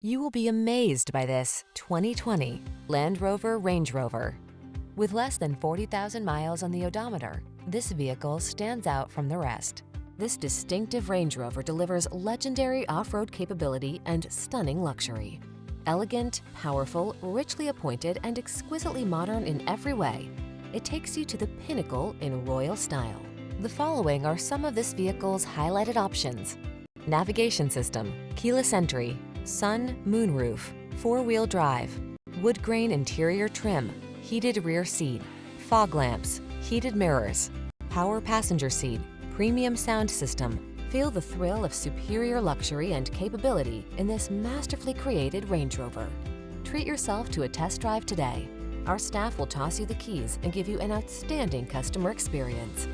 You will be amazed by this 2020 Land Rover Range Rover. With less than 40,000 miles on the odometer, this vehicle stands out from the rest. This distinctive Range Rover delivers legendary off-road capability and stunning luxury. Elegant, powerful, richly appointed, and exquisitely modern in every way, it takes you to the pinnacle in royal style. The following are some of this vehicle's highlighted options: navigation system, keyless entry, sun, moonroof, four-wheel drive, wood grain interior trim, heated rear seat, fog lamps, heated mirrors, power passenger seat, premium sound system. Feel the thrill of superior luxury and capability in this masterfully created Range Rover. Treat yourself to a test drive today. Our staff will toss you the keys and give you an outstanding customer experience.